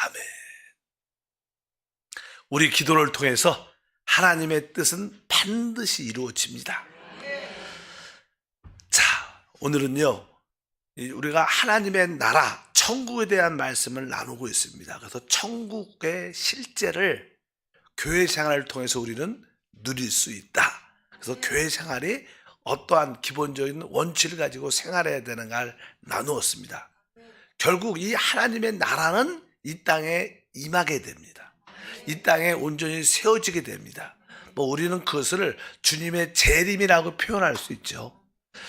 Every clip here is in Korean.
아멘. 우리 기도를 통해서 하나님의 뜻은 반드시 이루어집니다. 자, 오늘은요, 우리가 하나님의 나라, 천국에 대한 말씀을 나누고 있습니다. 그래서 천국의 실제를 교회 생활을 통해서 우리는 누릴 수 있다. 그래서 교회 생활이 어떠한 기본적인 원칙을 가지고 생활해야 되는가를 나누었습니다. 결국 이 하나님의 나라는 이 땅에 임하게 됩니다. 이 땅에 온전히 세워지게 됩니다. 우리는 그것을 주님의 재림이라고 표현할 수 있죠.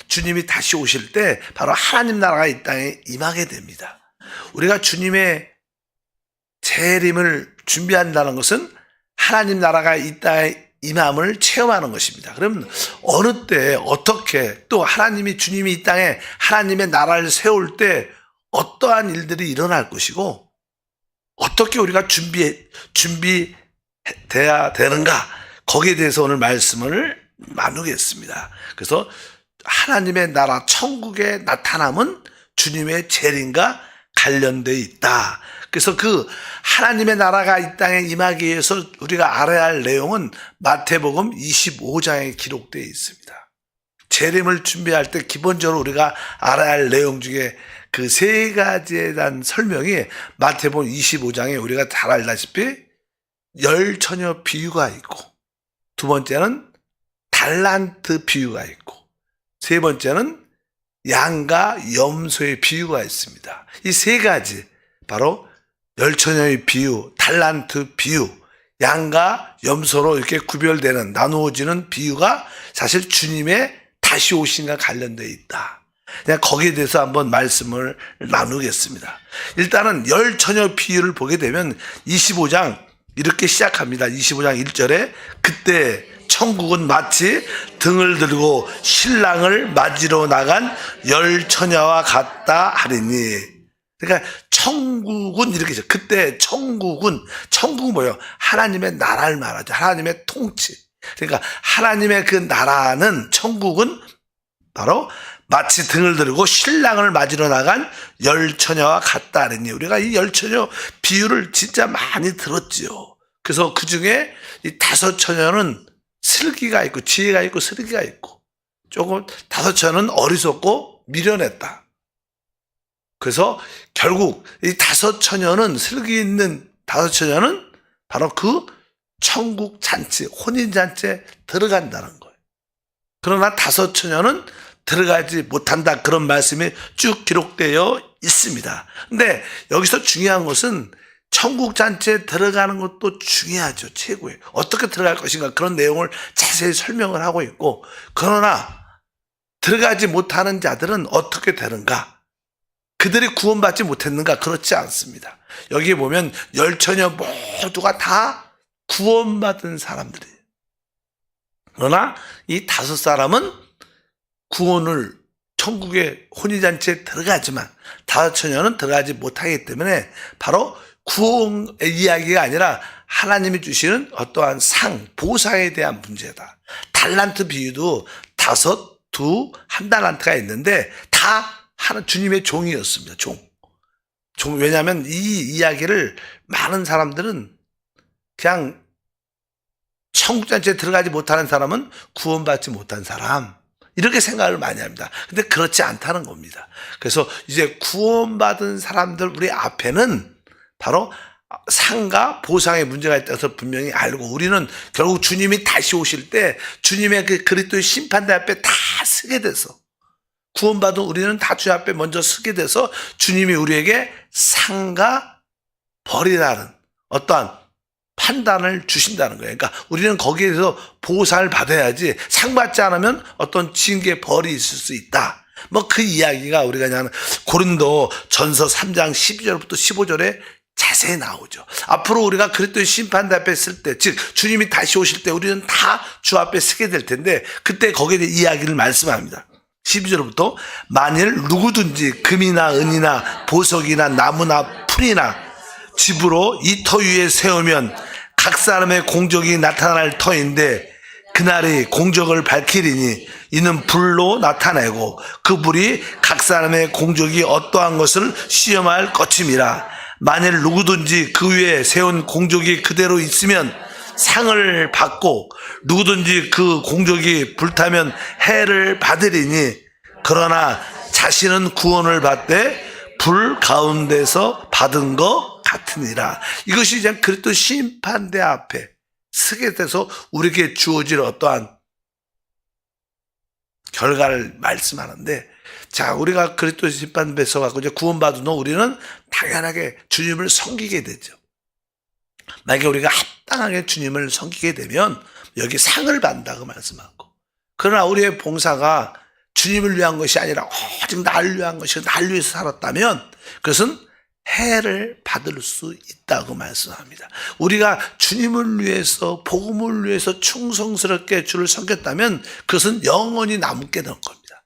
주님이 다시 오실 때 바로 하나님 나라가 이 땅에 임하게 됩니다. 우리가 주님의 재림을 준비한다는 것은 하나님 나라가 이 땅에 임함을 체험하는 것입니다. 그러면 어느 때 어떻게 또 주님이 이 땅에 하나님의 나라를 세울 때 어떠한 일들이 일어날 것이고 어떻게 우리가 준비돼야 되는가, 거기에 대해서 오늘 말씀을 나누겠습니다. 그래서 하나님의 나라 천국의 나타남은 주님의 재림과 관련되어 있다. 그래서 그 하나님의 나라가 이 땅에 임하기 위해서 우리가 알아야 할 내용은 마태복음 25장에 기록되어 있습니다. 재림을 준비할 때 기본적으로 우리가 알아야 할 내용 중에 그 세 가지에 대한 설명이 마태복음 25장에 우리가 잘 알다시피 열처녀 비유가 있고, 두 번째는 달란트 비유가 있고, 세 번째는 양과 염소의 비유가 있습니다. 이 세 가지, 바로 열처녀의 비유, 달란트 비유, 양과 염소로 이렇게 구별되는, 나누어지는 비유가 사실 주님의 다시 오심과 관련되어 있다. 그냥 거기에 대해서 한번 말씀을 나누겠습니다. 일단은 열처녀 비유를 보게 되면 25장 이렇게 시작합니다. 25장 1절에 그때 천국은 마치 등을 들고 신랑을 맞으러 나간 열처녀와 같다 하리니. 그러니까 천국은 이렇게 있어요. 그때 천국은 뭐예요? 하나님의 나라를 말하죠. 하나님의 통치. 그러니까 하나님의 그 나라는, 천국은 바로 마치 등을 들고 신랑을 맞으러 나간 열처녀와 같다 하리니. 우리가 이 열처녀 비유를 진짜 많이 들었지요. 그래서 그 중에 이 다섯 처녀는 슬기가 있고 지혜가 있고 슬기가 있고, 조금 다섯 처녀는 어리석고 미련했다. 그래서 결국 이 다섯 처녀는, 슬기 있는 다섯 처녀는 바로 그 천국 잔치, 혼인 잔치에 들어간다는 거예요. 그러나 다섯 처녀는 들어가지 못한다, 그런 말씀이 쭉 기록되어 있습니다. 근데 여기서 중요한 것은 천국 잔치에 들어가는 것도 중요하죠. 최고예요. 어떻게 들어갈 것인가, 그런 내용을 자세히 설명을 하고 있고, 그러나 들어가지 못하는 자들은 어떻게 되는가, 그들이 구원받지 못했는가, 그렇지 않습니다. 여기에 보면 열처녀 모두가 다 구원받은 사람들이에요. 그러나 이 다섯 사람은 구원을, 천국의 혼인잔치에 들어가지만 다섯 처녀는 들어가지 못하기 때문에 바로 구원의 이야기가 아니라 하나님이 주시는 어떠한 상, 보상에 대한 문제다. 달란트 비유도 다섯, 두, 한 달란트가 있는데 다 주님의 종이었습니다. 종. 왜냐하면 이 이야기를 많은 사람들은 그냥 천국잔치에 들어가지 못하는 사람은 구원받지 못한 사람, 이렇게 생각을 많이 합니다. 근데 그렇지 않다는 겁니다. 그래서 이제 구원받은 사람들 우리 앞에는 바로 상과 보상의 문제가 있다는 것을 분명히 알고, 우리는 결국 주님이 다시 오실 때 주님의 그 그리스도의 심판대 앞에 다 서게 돼서, 구원받은 우리는 다 주 앞에 먼저 서게 돼서 주님이 우리에게 상과 벌이라는 어떠한 판단을 주신다는 거예요. 그러니까 우리는 거기에 대해서 보상을 받아야지, 상 받지 않으면 어떤 징계, 벌이 있을 수 있다. 그 이야기가 우리가 그냥 고린도 전서 3장 12절부터 15절에 자세히 나오죠. 앞으로 우리가 그리스도의 심판대 앞에 있을 때, 즉 주님이 다시 오실 때 우리는 다 주 앞에 서게 될 텐데, 그때 거기에 대해 이야기를 말씀합니다. 12절부터 만일 누구든지 금이나 은이나 보석이나 나무나 풀이나 집으로 이 터 위에 세우면 각 사람의 공적이 나타날 터인데 그날이 공적을 밝히리니 이는 불로 나타내고 그 불이 각 사람의 공적이 어떠한 것을 시험할 것임이라. 만일 누구든지 그 위에 세운 공적이 그대로 있으면 상을 받고 누구든지 그 공적이 불타면 해를 받으리니 그러나 자신은 구원을 받되 불 가운데서 받은 것 같으니라. 이것이 이제 그리스도 심판대 앞에 서게 돼서 우리에게 주어질 어떠한 결과를 말씀하는데, 자, 우리가 그리스도 심판대에 서갖고 이제 구원받은 후 우리는 당연하게 주님을 섬기게 되죠. 만약에 우리가 합당하게 주님을 섬기게 되면 여기 상을 받는다고 말씀하고, 그러나 우리의 봉사가 주님을 위한 것이 아니라 오직 나를 위한 것이고 나를 위해서 살았다면 그것은 해를 받을 수 있다고 말씀합니다. 우리가 주님을 위해서 복음을 위해서 충성스럽게 주를 섬겼다면 그것은 영원히 남게 될 겁니다.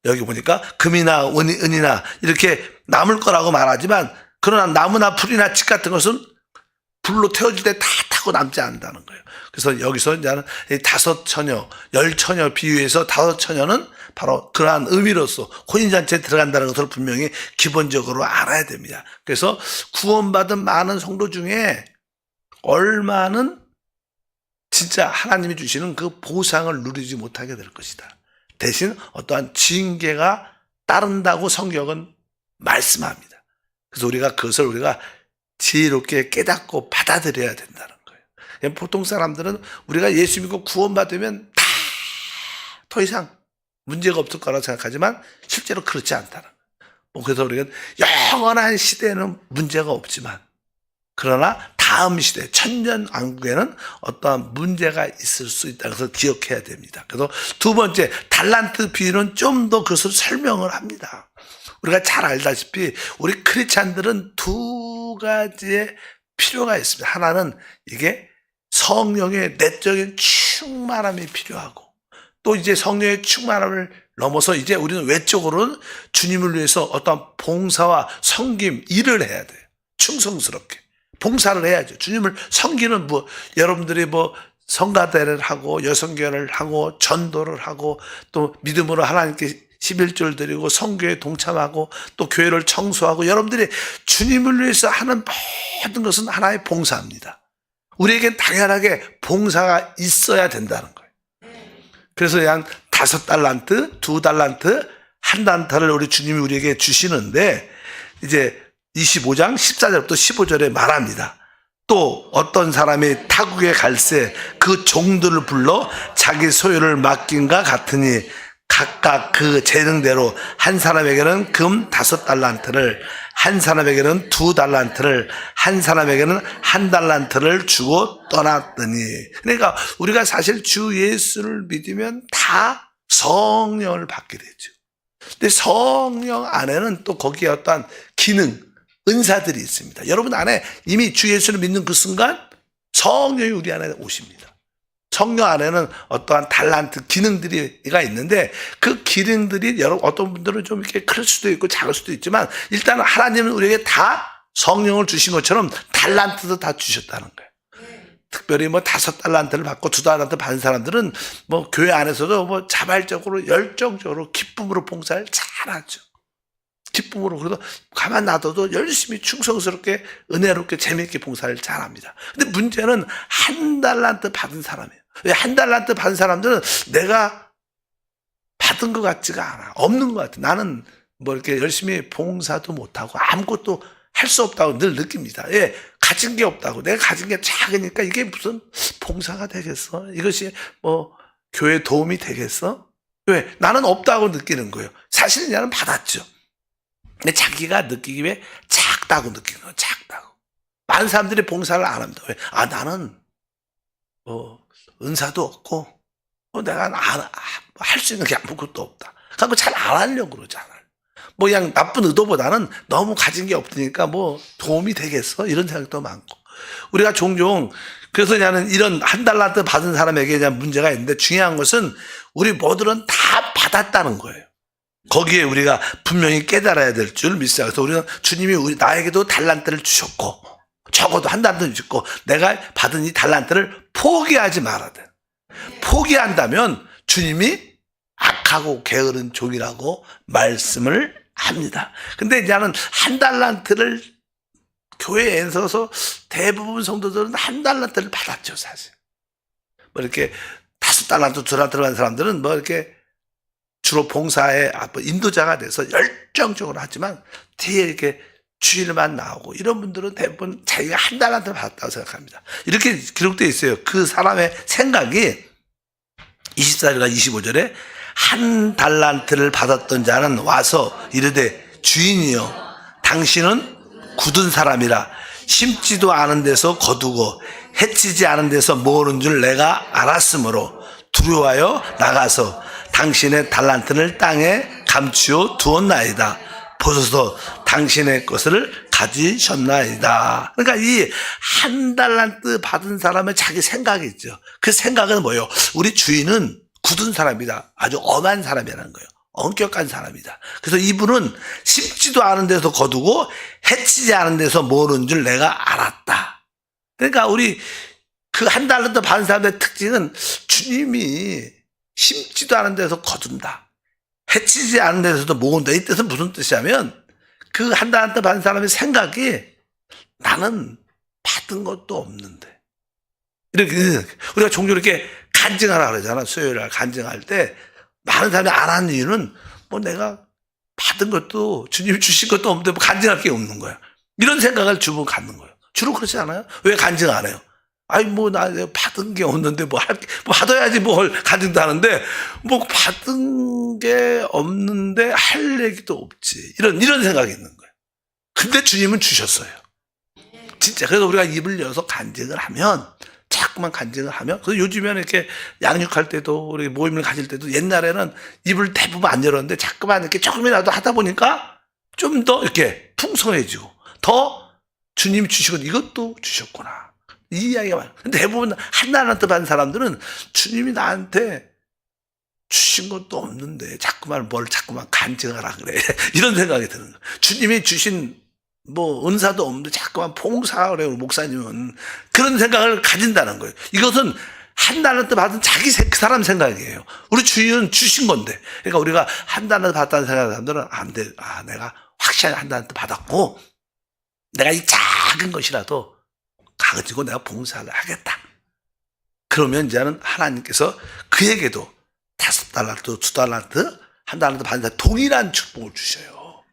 여기 보니까 금이나 은이나 이렇게 남을 거라고 말하지만 그러나 나무나 풀이나 집 같은 것은 불로 태워질 때 다 타고 남지 않는다는 거예요. 그래서 여기서 이제는 다섯 처녀, 열 처녀 비유해서 다섯 처녀는 바로 그러한 의미로서 혼인잔치에 들어간다는 것을 분명히 기본적으로 알아야 됩니다. 그래서 구원받은 많은 성도 중에 얼마는 진짜 하나님이 주시는 그 보상을 누리지 못하게 될 것이다. 대신 어떠한 징계가 따른다고 성경은 말씀합니다. 그래서 우리가 그것을 우리가 지혜롭게 깨닫고 받아들여야 된다는 거예요. 보통 사람들은 우리가 예수 믿고 구원받으면 다 더 이상 문제가 없을 거라고 생각하지만 실제로 그렇지 않다는 거예요. 그래서 우리가 영원한 시대에는 문제가 없지만 그러나 다음 시대 천년왕국에는 어떠한 문제가 있을 수 있다. 그래서 기억해야 됩니다. 그래서 두 번째 달란트 비유는 좀 더 그것을 설명을 합니다. 우리가 잘 알다시피 우리 크리스찬들은 두 가지의 필요가 있습니다. 하나는 이게 성령의 내적인 충만함이 필요하고, 또 이제 성령의 충만함을 넘어서 이제 우리는 외적으로는 주님을 위해서 어떤 봉사와 섬김, 일을 해야 돼요. 충성스럽게 봉사를 해야죠. 주님을 섬기는 여러분들이 성가대를 하고 여성교회를 하고 전도를 하고 또 믿음으로 하나님께 11조를 드리고 선교에 동참하고 또 교회를 청소하고, 여러분들이 주님을 위해서 하는 모든 것은 하나의 봉사입니다. 우리에겐 당연하게 봉사가 있어야 된다는 거예요. 그래서 한 5달란트, 2달란트, 1달란트를 우리 주님이 우리에게 주시는데, 이제 25장 14절부터 15절에 말합니다. 또 어떤 사람이 타국에 갈새 그 종들을 불러 자기 소유를 맡긴가 같으니 각각 그 재능대로 한 사람에게는 금 5달란트를, 한 사람에게는 2달란트를, 한 사람에게는 1달란트를 주고 떠났더니. 그러니까 우리가 사실 주 예수를 믿으면 다 성령을 받게 되죠. 근데 성령 안에는 또 거기에 어떠한 기능, 은사들이 있습니다. 여러분 안에 이미 주 예수를 믿는 그 순간 성령이 우리 안에 오십니다. 성령 안에는 어떠한 달란트 기능들이가 있는데 그 기능들이 어떤 분들은 좀 이렇게 클 수도 있고 작을 수도 있지만 일단은 하나님은 우리에게 다 성령을 주신 것처럼 달란트도 다 주셨다는 거예요. 특별히 5달란트를 받고 2달란트 받은 사람들은 교회 안에서도 자발적으로 열정적으로 기쁨으로 봉사를 잘하죠. 기쁨으로. 그래서 가만 놔둬도 열심히 충성스럽게 은혜롭게 재미있게 봉사를 잘합니다. 근데 문제는 1달란트 받은 사람이에요. 왜 1달란트 받은 사람들은 내가 받은 것 같지가 않아. 없는 것 같아. 나는 이렇게 열심히 봉사도 못하고 아무것도 할 수 없다고 늘 느낍니다. 예, 가진 게 없다고. 내가 가진 게 작으니까 이게 무슨 봉사가 되겠어? 이것이 교회 도움이 되겠어? 왜? 나는 없다고 느끼는 거예요. 사실은 나는 받았죠. 근데 자기가 느끼기에 작다고 느끼는 거예요. 작다고. 많은 사람들이 봉사를 안 합니다. 왜? 나는 은사도 없고 내가 할 수 있는 게 아무것도 없다. 그러니까 잘 안 하려고 그러잖아요. 그냥 나쁜 의도보다는 너무 가진 게 없으니까 도움이 되겠어? 이런 생각도 많고. 우리가 종종 그래서 나는 이런 1달란트 받은 사람에게 대한 문제가 있는데, 중요한 것은 우리 모두는 다 받았다는 거예요. 거기에 우리가 분명히 깨달아야 될 줄 믿습니다. 그래서 우리는 주님이 나에게도 달란트를 주셨고 적어도 1달란트를 주셨고 내가 받은 이 달란트를 포기하지 말아야 돼. 포기한다면 주님이 악하고 게으른 종이라고 말씀을 합니다. 근데 이제는 1달란트를 교회에 서서 대부분 성도들은 한 달란트를 받았죠, 사실. 뭐 이렇게 5달란트, 2달란트 받은 사람들은 뭐 이렇게 주로 봉사에 인도자가 돼서 열정적으로 하지만 뒤에 이렇게 주일만 나오고 이런 분들은 대부분 자기가 한 달란트를 받았다고 생각합니다. 이렇게 기록되어 있어요. 그 사람의 생각이 24절과 25절에 한 달란트를 받았던 자는 와서 이르되 주인이여 당신은 굳은 사람이라 심지도 않은 데서 거두고 해치지 않은 데서 모으는 줄 내가 알았으므로 두려워하여 나가서 당신의 달란트를 땅에 감추어 두었나이다. 보소서 당신의 것을 가지셨나이다. 그러니까 이 한 달란트 받은 사람의 자기 생각이 있죠. 그 생각은 뭐예요? 우리 주인은 굳은 사람이다. 아주 엄한 사람이라는 거예요. 엄격한 사람이다. 그래서 이분은 심지도 않은 데서 거두고 해치지 않은 데서 모으는 줄 내가 알았다. 그러니까 우리 그 한 달란트 받은 사람의 특징은 주님이 심지도 않은 데서 거둔다. 해치지 않은 데서도 모은다. 이 뜻은 무슨 뜻이냐면 그 한 달란트 받은 사람의 생각이 나는 받은 것도 없는데. 이렇게 우리가 종종 이렇게 간증하라 그러잖아. 수요일날 간증할 때 많은 사람이 안 하는 이유는 뭐 내가 받은 것도 주님이 주신 것도 없는데 뭐 간증할 게 없는 거야. 이런 생각을 주로 갖는 거예요. 주로 그렇지 않아요? 왜 간증 안 해요? 아니 뭐 나 받은 게 없는데 뭐 받아야지 뭘 간증도 하는데 뭐 받은 게 없는데 할 얘기도 없지. 이런 생각이 있는 거예요. 근데 주님은 주셨어요. 진짜. 그래서 우리가 입을 열어서 간증을 하면 자꾸만 간증을 하면 그래서 요즘에는 이렇게 양육할 때도 우리 모임을 가질 때도 옛날에는 입을 대부분 안 열었는데 자꾸만 이렇게 조금이라도 하다 보니까 좀 더 이렇게 풍성해지고 더 주님이 주시고 이것도 주셨구나. 이 이야기가 많아요. 근데 대부분 한 달란트 받은 사람들은 주님이 나한테 주신 것도 없는데 자꾸만 간증하라 그래. 이런 생각이 드는 거예요. 주님이 주신 뭐 은사도 없는데 자꾸만 봉사하라 그래요. 목사님은 그런 생각을 가진다는 거예요. 이것은 한 달란트 받은 그 사람 생각이에요. 우리 주인은 주신 건데. 그러니까 우리가 한 달란트 받았다는 생각하는 사람들은 안 돼. 내가 확실하게 한 달란트 받았고 내가 이 작은 것이라도 가지고 내가 봉사를 하겠다. 그러면 이제는 하나님께서 그에게도 5달란트, 2달란트, 한 달란트 받은 사람 동일한 축복을 주셔요.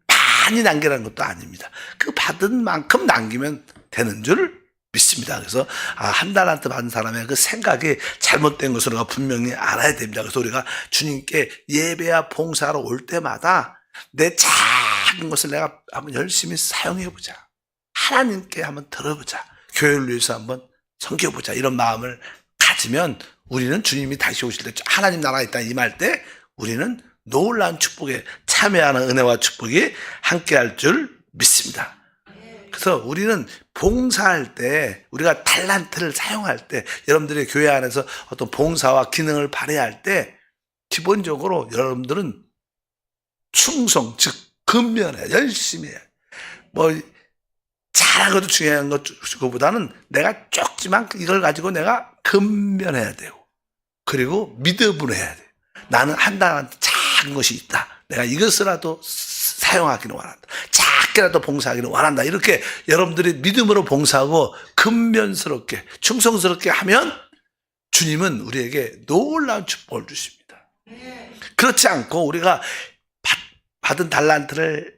많이 남기라는 것도 아닙니다. 그 받은 만큼 남기면 되는 줄 믿습니다. 그래서 한 달란트 받은 사람의 그 생각이 잘못된 것을 우리가 분명히 알아야 됩니다. 그래서 우리가 주님께 예배와 봉사하러 올 때마다 내 작은 것을 내가 한번 열심히 사용해보자. 하나님께 한번 들어보자. 교회를 위해서 한번 섬겨보자. 이런 마음을 가지면 우리는 주님이 다시 오실 때 하나님 나라에 있다 임할 때 우리는 놀라운 축복에 참여하는 은혜와 축복이 함께할 줄 믿습니다. 그래서 우리는 봉사할 때 우리가 달란트를 사용할 때 여러분들의 교회 안에서 어떤 봉사와 기능을 발휘할 때 기본적으로 여러분들은 충성 즉 근면해 열심히 해. 뭐 잘하는 것도 중요한 것보다는 내가 적지만 이걸 가지고 내가 근면해야 되고 그리고 믿음으로 해야 돼요. 나는 한 달란트 작은 것이 있다. 내가 이것이라도 사용하기를 원한다. 작게라도 봉사하기를 원한다. 이렇게 여러분들이 믿음으로 봉사하고 근면스럽게 충성스럽게 하면 주님은 우리에게 놀라운 축복을 주십니다. 그렇지 않고 우리가 받은 달란트를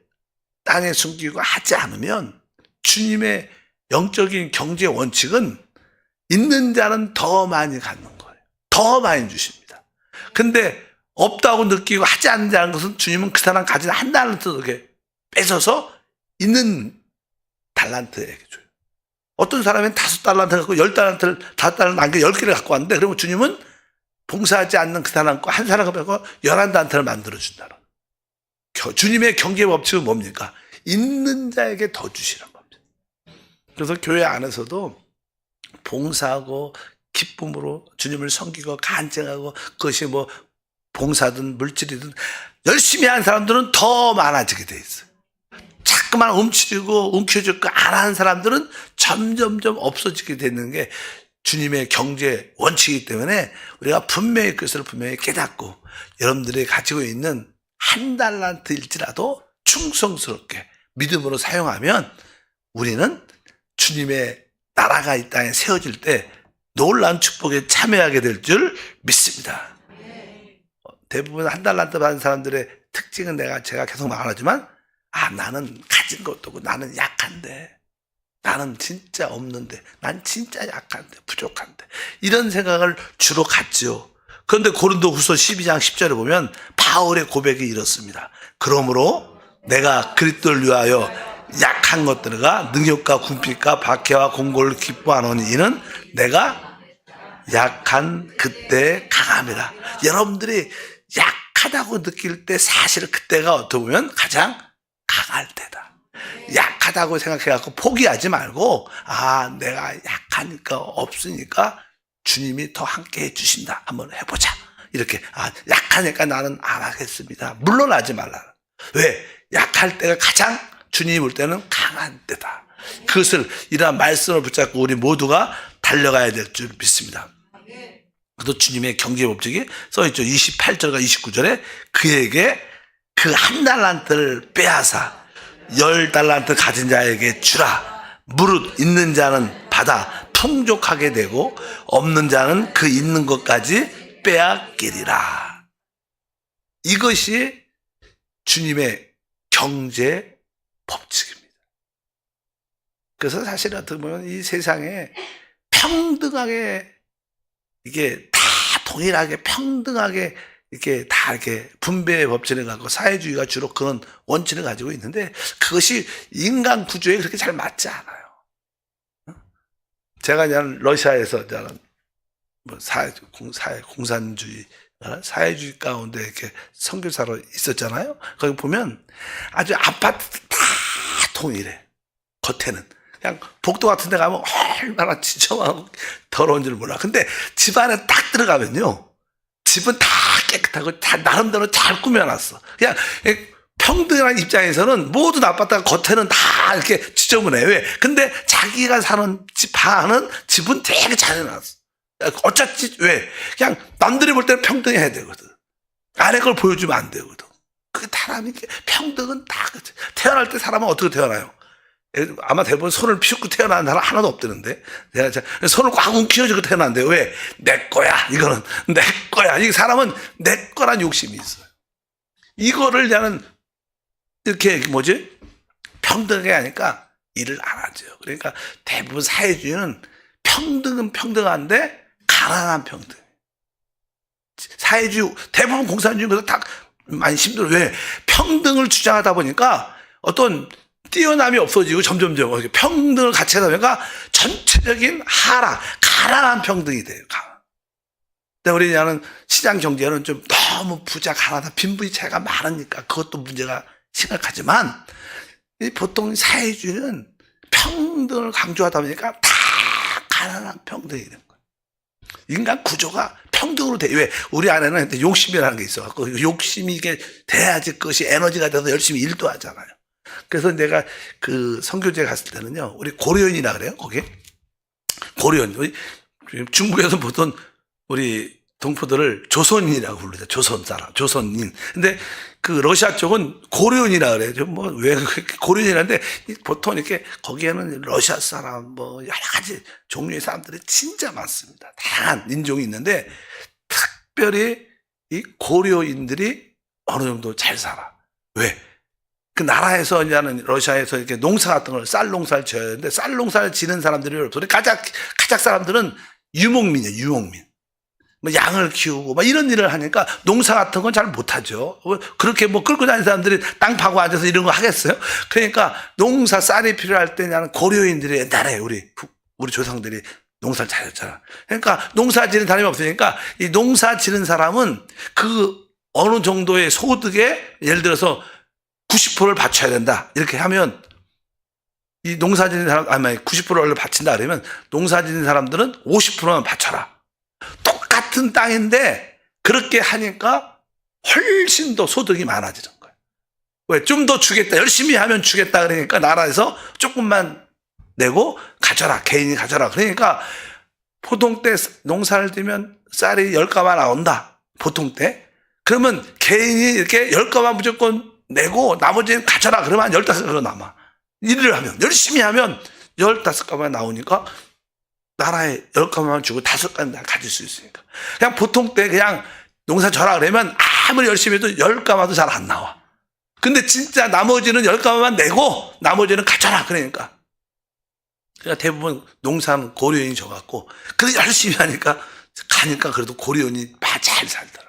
땅에 숨기고 하지 않으면 주님의 영적인 경제 원칙은 있는 자는 더 많이 갖는 거예요. 더 많이 주십니다. 근데 없다고 느끼고 하지 않는 것은 주님은 그 사람 가진 한 달란트 이렇게 뺏어서 있는 달란트에게 줘요. 어떤 사람은 5달란트 갖고 10달란트를 5달란트 남겨 10개를 갖고 왔는데 그러면 주님은 봉사하지 않는 그 사람 한 사람 갖고 11달란트를 만들어준다는 거예요. 주님의 경제 법칙은 뭡니까? 있는 자에게 더 주시는 겁니다. 그래서 교회 안에서도 봉사하고 기쁨으로 주님을 섬기고 간증하고 그것이 뭐 봉사든 물질이든 열심히 하는 사람들은 더 많아지게 돼 있어요. 자꾸만 움켜쥐고 안 하는 사람들은 점점점 없어지게 되는 게 주님의 경제 원칙이기 때문에 우리가 분명히 그것을 분명히 깨닫고 여러분들이 가지고 있는 한 달란트일지라도 충성스럽게 믿음으로 사용하면 우리는 주님의 나라가 이 땅에 세워질 때 놀라운 축복에 참여하게 될 줄 믿습니다. 대부분 한 달란트 받은 사람들의 특징은 제가 계속 말하지만, 나는 가진 것도 없고, 나는 약한데, 나는 진짜 없는데, 난 진짜 약한데, 부족한데, 이런 생각을 주로 갖죠. 그런데 고린도후서 12장 10절에 보면 바울의 고백이 이렇습니다. 그러므로 내가 그리스도를 위하여 약한 것들과 능욕과 궁핍과 박해와 공고를 기뻐하노니 이는 내가 약한 그때 강함이라. 여러분들이 약하다고 느낄 때 사실 그때가 어떻게 보면 가장 강할 때다. 약하다고 생각해갖고 포기하지 말고, 내가 약하니까 없으니까 주님이 더 함께 해주신다. 한번 해보자. 이렇게, 약하니까 나는 안 하겠습니다. 물러나지 말라. 왜? 약할 때가 가장 주님이 볼 때는 강한 때다. 그것을, 이러한 말씀을 붙잡고 우리 모두가 달려가야 될 줄 믿습니다. 또 주님의 경제 법칙이 써있죠. 28절과 29절에 그에게 그 한 달란트를 빼앗아 10달란트 가진 자에게 주라. 무릇 있는 자는 받아 풍족하게 되고 없는 자는 그 있는 것까지 빼앗기리라. 이것이 주님의 경제 법칙입니다. 그래서 사실 어떻게 보면 이 세상에 평등하게, 이게 다 동일하게 평등하게 이렇게 다 이렇게 분배의 법칙을 갖고 사회주의가 주로 그런 원칙을 가지고 있는데, 그것이 인간 구조에 그렇게 잘 맞지 않아요. 제가 그냥 러시아에서 뭐 공산주의, 사회주의 가운데 이렇게 선교사로 있었잖아요. 거기 보면 아주 아파트 다 동일해. 겉에는. 그냥 복도 같은 데 가면 얼마나 지저분하고 더러운지를 몰라. 근데 집 안에 딱 들어가면요, 집은 다 깨끗하고 다 나름대로 잘 꾸며놨어. 그냥 평등한 입장에서는 모든 아파트가 겉에는 다 이렇게 지저분해. 왜? 근데 자기가 사는 집 안은 집은 되게 잘 해놨어. 어차피 왜? 그냥 남들이 볼 때는 평등해야 되거든. 아래 걸 보여주면 안 되거든. 그게 사람이 평등은 다 그렇지. 태어날 때 사람은 어떻게 태어나요? 아마 대부분 손을 피우고 태어나는 사람 하나도 없다는데, 손을 꽉 움켜쥐고 태어난대. 왜? 내 거야. 이거는 내 거야. 이 사람은 내 거란 욕심이 있어요. 이거를 나는 이렇게 평등하게 하니까 일을 안 하죠. 그러니까 대부분 사회주의는 평등은 평등한데 가난한 평등. 사회주의 대부분 공산주의에서 다 많이 힘들어. 왜? 평등을 주장하다 보니까 어떤 뛰어남이 없어지고 점점 평등을 같이 하다 보니까 전체적인 하락, 가난한 평등이 돼요. 근데 우리는 시장 경제는 좀 너무 부자, 가난하다, 빈부의 차이가 많으니까 그것도 문제가 심각하지만, 보통 사회주의는 평등을 강조하다 보니까 다 가난한 평등이 되는 거예요. 인간 구조가 평등으로 돼. 왜? 우리 안에는 욕심이라는 게 있어갖고, 욕심이 이게 돼야지 그것이 에너지가 돼서 열심히 일도 하잖아요. 그래서 내가 그 선교지에 갔을 때는요, 우리 고려인이라 그래요, 거기. 고려인. 중국에서 보통 우리 동포들을 조선인이라고 부르죠. 조선 사람, 조선인. 근데 그 러시아 쪽은 고려인이라 그래요. 왜 고려인이라는데, 보통 이렇게 거기에는 러시아 사람, 여러 가지 종류의 사람들이 진짜 많습니다. 다양한 인종이 있는데, 특별히 이 고려인들이 어느 정도 잘 살아. 왜? 그 나라에서 이제는 러시아에서 이렇게 농사 같은 걸 쌀 농사를 지어야 되는데, 쌀 농사를 지는 사람들이 없어. 카작 사람들은 유목민이에요, 유목민. 양을 키우고 이런 일을 하니까 농사 같은 건 잘 못하죠. 그렇게 끌고 다니는 사람들이 땅 파고 앉아서 이런 거 하겠어요? 그러니까 농사, 쌀이 필요할 때 나는 고려인들이 옛날에 우리 조상들이 농사를 잘했잖아. 그러니까 농사 지는 사람이 없으니까 이 농사 지는 사람은 그 어느 정도의 소득에 예를 들어서 90%를 바쳐야 된다. 이렇게 하면 이 농사 지는 사람, 90%를 바친다 그러면 농사 지는 사람들은 50%만 바쳐라. 똑같은 땅인데 그렇게 하니까 훨씬 더 소득이 많아지는 거예요. 왜? 좀 더 주겠다. 열심히 하면 주겠다. 그러니까 나라에서 조금만 내고 가져라. 개인이 가져라. 그러니까 보통 때 농사를 지면 쌀이 10가마 나온다. 보통 때. 그러면 개인이 이렇게 10가마 무조건 내고 나머지는 가져라. 그러면 한 15가마 남아. 일을 하면, 열심히 하면 15가마 나오니까 나라에 10가마만 주고 5가마 가질 수 있으니까. 그냥 보통 때 그냥 농사 져라 그러면 아무리 열심히 해도 10가마도 잘 안 나와. 근데 진짜 나머지는 10가마만 내고 나머지는 가져라 그러니까. 그러니까 대부분 농사는 고려인이 져갖고, 그래 열심히 하니까 가니까 그래도 고려인이 잘 살더라.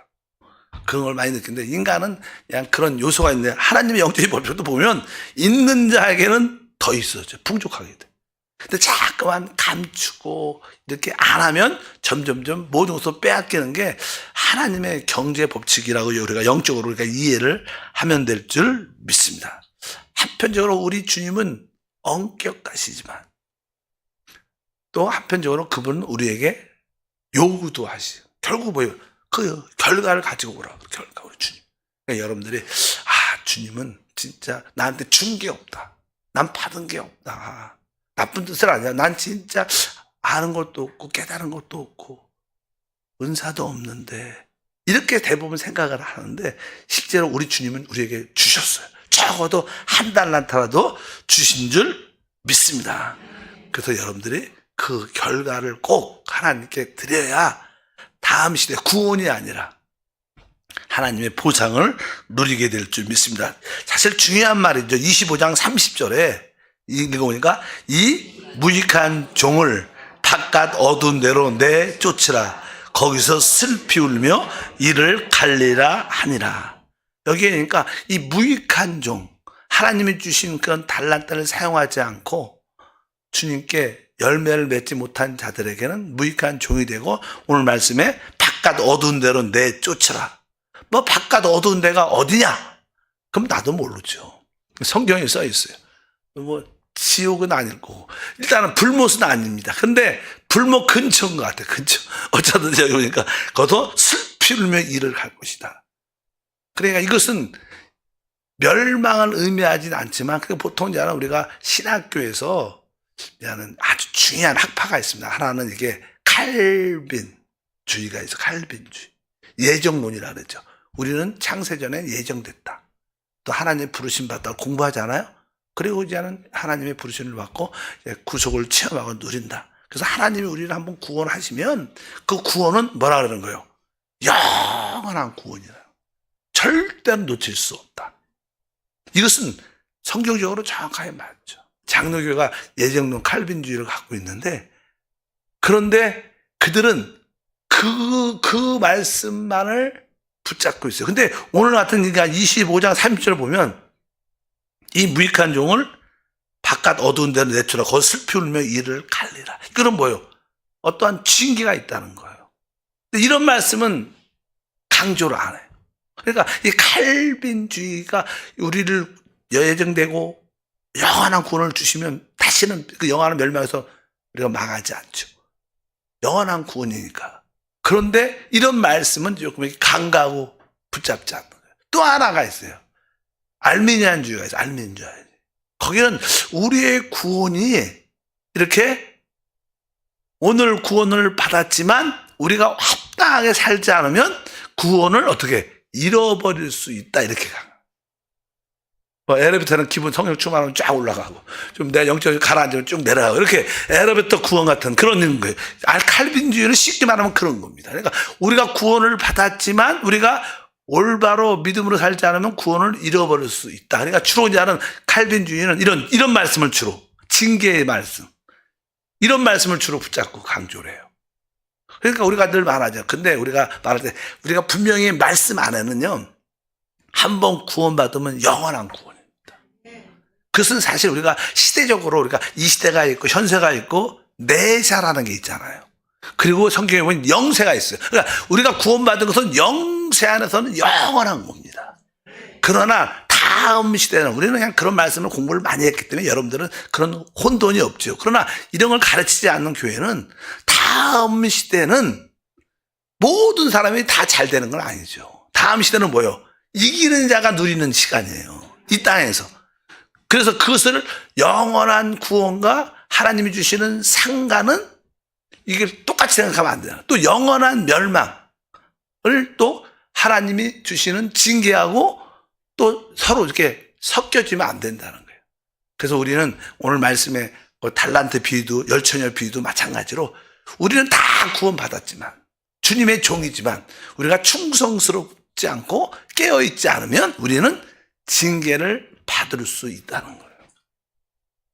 그런 걸 많이 느끼는데, 인간은 그냥 그런 요소가 있는데, 하나님의 영적인 법칙도 보면 있는 자에게는 더 있어져, 풍족하게 돼. 근데 자꾸만 감추고 이렇게 안 하면 점점점 모든 것을 빼앗기는 게 하나님의 경제 법칙이라고 우리가 영적으로 우리가 이해를 하면 될 줄 믿습니다. 한편적으로 우리 주님은 엄격하시지만 또 한편적으로 그분은 우리에게 요구도 하시죠. 결국 뭐예요? 그 결과를 가지고 오라고. 결과, 우리 주님. 그러니까 여러분들이 주님은 진짜 나한테 준 게 없다. 난 받은 게 없다. 나쁜 뜻을 아니야. 난 진짜 아는 것도 없고 깨달은 것도 없고 은사도 없는데, 이렇게 대부분 생각을 하는데 실제로 우리 주님은 우리에게 주셨어요. 적어도 한 달란트라도 주신 줄 믿습니다. 그래서 여러분들이 그 결과를 꼭 하나님께 드려야 다음 시대 구원이 아니라 하나님의 보상을 누리게 될 줄 믿습니다. 사실 중요한 말이죠. 25장 30절에 읽어보니까 이 무익한 종을 바깥 어두운 데로 내쫓으라. 거기서 슬피 울며 이를 갈리라 하니라. 여기에 그러니까 이 무익한 종, 하나님이 주신 그런 달란트를 사용하지 않고 주님께 열매를 맺지 못한 자들에게는 무익한 종이 되고, 오늘 말씀에 바깥 어두운 데로 내쫓으라. 뭐 바깥 어두운 데가 어디냐? 그럼 나도 모르죠. 성경에 써 있어요. 뭐 지옥은 아닐 거고, 일단은 불못은 아닙니다. 근데 불못 근처인 것 같아요. 근처. 어쩌든지 여기 보니까 거기서 슬피 울며 일을 할 것이다. 그러니까 이것은 멸망을 의미하지는 않지만, 보통 이제 우리가 신학교에서 아주 중요한 학파가 있습니다. 하나는 이게 칼빈주의가 있어. 칼빈주의. 예정론이라 그러죠. 우리는 창세전에 예정됐다. 또 하나님 부르심 받다 공부하잖아요. 그리고 이제는 하나님의 부르심을 받고 구속을 체험하고 누린다. 그래서 하나님이 우리를 한번 구원하시면 그 구원은 뭐라 그러는 거예요? 영원한 구원이라. 절대로 놓칠 수 없다. 이것은 성경적으로 정확하게 맞죠. 장로교가 예정론 칼빈주의를 갖고 있는데, 그런데 그들은 그 말씀만을 붙잡고 있어요. 근데 오늘 같은 25장 30절을 보면 이 무익한 종을 바깥 어두운 데로 내추라. 거기 슬피 울며 이를 갈리라. 이거는 뭐예요? 어떠한 징계가 있다는 거예요. 근데 이런 말씀은 강조를 안 해요. 그러니까 이 칼빈주의가 우리를 예정되고 영원한 구원을 주시면 다시는 그 영원한 멸망에서 우리가 망하지 않죠. 영원한 구원이니까. 그런데 이런 말씀은 조금 강가하고 붙잡지 않는 거예요. 또 하나가 있어요. 알미니안주의가 있어요. 알미니안주의. 거기는 우리의 구원이 이렇게 오늘 구원을 받았지만 우리가 합당하게 살지 않으면 구원을 어떻게 잃어버릴 수 있다. 이렇게 가. 엘리베이터는 기본 성령 충만하면 쫙 올라가고, 좀 내가 영적으로 가라앉으면 쭉 내려가고, 이렇게 엘리베이터 구원 같은 그런 거예요. 칼빈주의는 쉽게 말하면 그런 겁니다. 그러니까 우리가 구원을 받았지만 우리가 올바로 믿음으로 살지 않으면 구원을 잃어버릴 수 있다. 그러니까 주로 이제 하는 칼빈주의는 이런 말씀을 주로, 징계의 말씀, 이런 말씀을 주로 붙잡고 강조를 해요. 그러니까 우리가 늘 말하죠. 근데 우리가 말할 때 우리가 분명히 말씀 안에는요, 한번 구원받으면 영원한 구원입니다. 그것은 사실 우리가 시대적으로 우리가 이 시대가 있고 현세가 있고 내세라는 게 있잖아요. 그리고 성경에 보면 영세가 있어요. 그러니까 우리가 구원받은 것은 영세 안에서는 영원한 겁니다. 그러나 다음 시대는, 우리는 그냥 그런 말씀을 공부를 많이 했기 때문에 여러분들은 그런 혼돈이 없죠. 그러나 이런 걸 가르치지 않는 교회는 다음 시대는 모든 사람이 다 잘 되는 건 아니죠. 다음 시대는 뭐예요? 이기는 자가 누리는 시간이에요. 이 땅에서. 그래서 그것을 영원한 구원과 하나님이 주시는 상가는 이게 똑같이 생각하면 안 돼요. 또 영원한 멸망을 또 하나님이 주시는 징계하고 또 서로 이렇게 섞여지면 안 된다는 거예요. 그래서 우리는 오늘 말씀에 달란트 비유도 열처녀 비유도 마찬가지로 우리는 다 구원받았지만 주님의 종이지만 우리가 충성스럽지 않고 깨어있지 않으면 우리는 징계를 받을 수 있다는 거예요.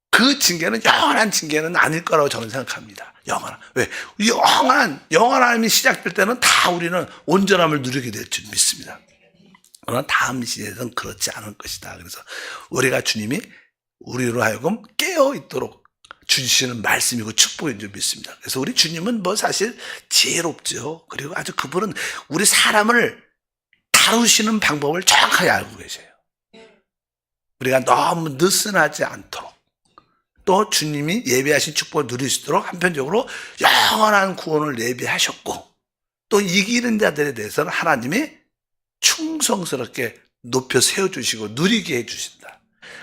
그 징계는 영원한 징계는 아닐 거라고 저는 생각합니다. 영원한. 왜? 영원함이 시작될 때는 다 우리는 온전함을 누리게 될 줄 믿습니다. 그러나 다음 시대에는 그렇지 않을 것이다. 그래서 우리가 주님이 우리로 하여금 깨어있도록 주시는 말씀이고 축복인 줄 믿습니다. 그래서 우리 주님은 사실 지혜롭죠. 그리고 아주 그분은 우리 사람을 다루시는 방법을 정확하게 알고 계세요. 우리가 너무 느슨하지 않도록 또 주님이 예비하신 축복을 누릴 수 있도록 한편적으로 영원한 구원을 예비하셨고 또 이기는 자들에 대해서는 하나님이 충성스럽게 높여 세워주시고 누리게 해주신다.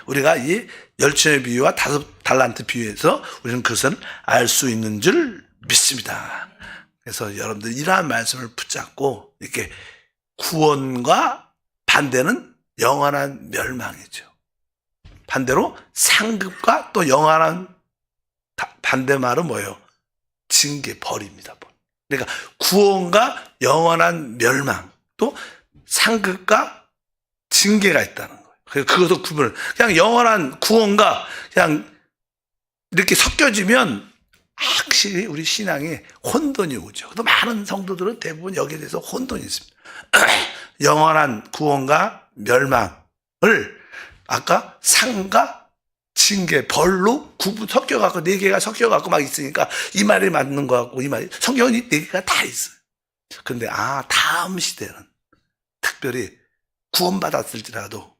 우리가 이 열처녀 비유와 5달란트 비유에서 우리는 그것을 알 수 있는 줄 믿습니다. 그래서 여러분들 이러한 말씀을 붙잡고 이렇게 구원과 반대는 영원한 멸망이죠. 반대로 상급과 또 영원한 반대말은 뭐예요? 징계, 벌입니다. 그러니까 구원과 영원한 멸망 또 상급과 징계가 있다는 거예요. 그것도 구분을 그냥 영원한 구원과 그냥 이렇게 섞여지면 확실히 우리 신앙에 혼돈이 오죠. 또 많은 성도들은 대부분 여기에 대해서 혼돈이 있습니다. 영원한 구원과 멸망을 아까 상과 징계, 벌로 섞여갖고 4개가 섞여갖고 막 있으니까 이 말이 맞는 것 같고 이 말이 성경은 이 4개가 다 있어요. 그런데 다음 시대는 특별히 구원받았을지라도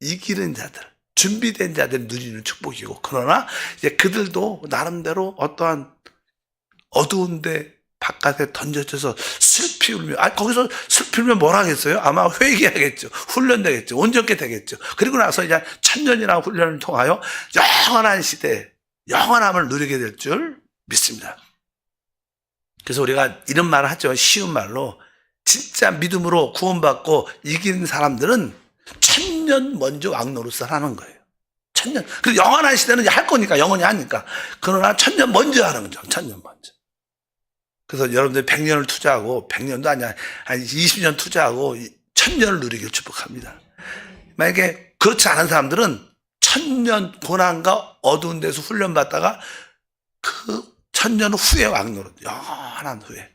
이기는 자들, 준비된 자들 누리는 축복이고 그러나 이제 그들도 나름대로 어떠한 어두운데 바깥에 던져져서 슬피 울며 거기서 슬피 울면 뭘 하겠어요? 아마 회개하겠죠. 훈련되겠죠. 온전케 되겠죠. 그리고 나서 이제 천년이나 훈련을 통하여 영원한 시대, 영원함을 누리게 될 줄 믿습니다. 그래서 우리가 이런 말을 하죠. 쉬운 말로 진짜 믿음으로 구원받고 이기는 사람들은 천년 먼저 왕노릇을 하는 거예요. 천년. 그래서 영원한 시대는 이제 할 거니까 영원히 하니까. 그러나 천년 먼저 하는 거죠. 천년 먼저. 그래서 여러분들 100년을 투자하고 100년도 아니야. 한 20년 투자하고 천년을 누리길 축복합니다. 만약에 그렇지 않은 사람들은 천년 고난과 어두운 데서 훈련받다가 그 천년 후에 왕노릇. 영원한 후에.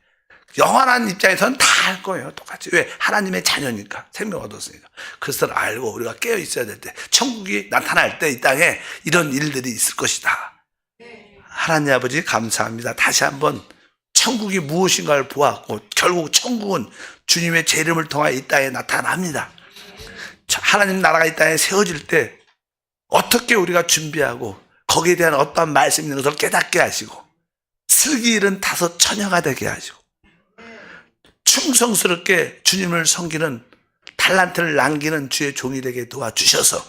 영원한 입장에서는 다 할 거예요. 똑같이. 왜? 하나님의 자녀니까. 생명 얻었으니까. 그것을 알고 우리가 깨어 있어야 될 때, 천국이 나타날 때 이 땅에 이런 일들이 있을 것이다. 하나님 아버지 감사합니다. 다시 한번 천국이 무엇인가를 보았고 결국 천국은 주님의 제 이름을 통하여 이 땅에 나타납니다. 하나님 나라가 이 땅에 세워질 때 어떻게 우리가 준비하고 거기에 대한 어떠한 말씀이 있는 것을 깨닫게 하시고 슬기 잃은 5 처녀가 되게 하시고 충성스럽게 주님을 섬기는 달란트를 남기는 주의 종이 되게 도와주셔서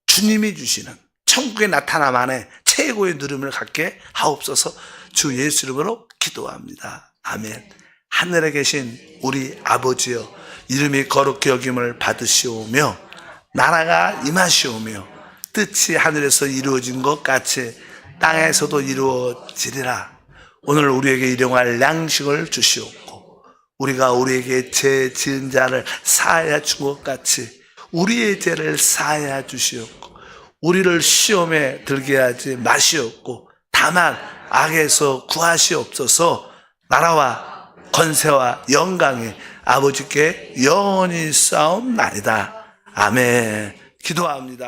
주님이 주시는 천국의 나타남 안에 최고의 누림을 갖게 하옵소서. 주 예수 이름으로 기도합니다. 아멘. 하늘에 계신 우리 아버지여 이름이 거룩히 여김을 받으시오며 나라가 임하시오며 뜻이 하늘에서 이루어진 것 같이 땅에서도 이루어지리라. 오늘 우리에게 일용할 양식을 주시옵고 우리가 우리에게 죄 지은 자를 사하여 준 것 같이 우리의 죄를 사하여 주시옵고 우리를 시험에 들게 하지 마시옵고 다만 악에서 구하시옵소서. 나라와 권세와 영광이 아버지께 영원히 싸움나이다. 아멘. 기도합니다.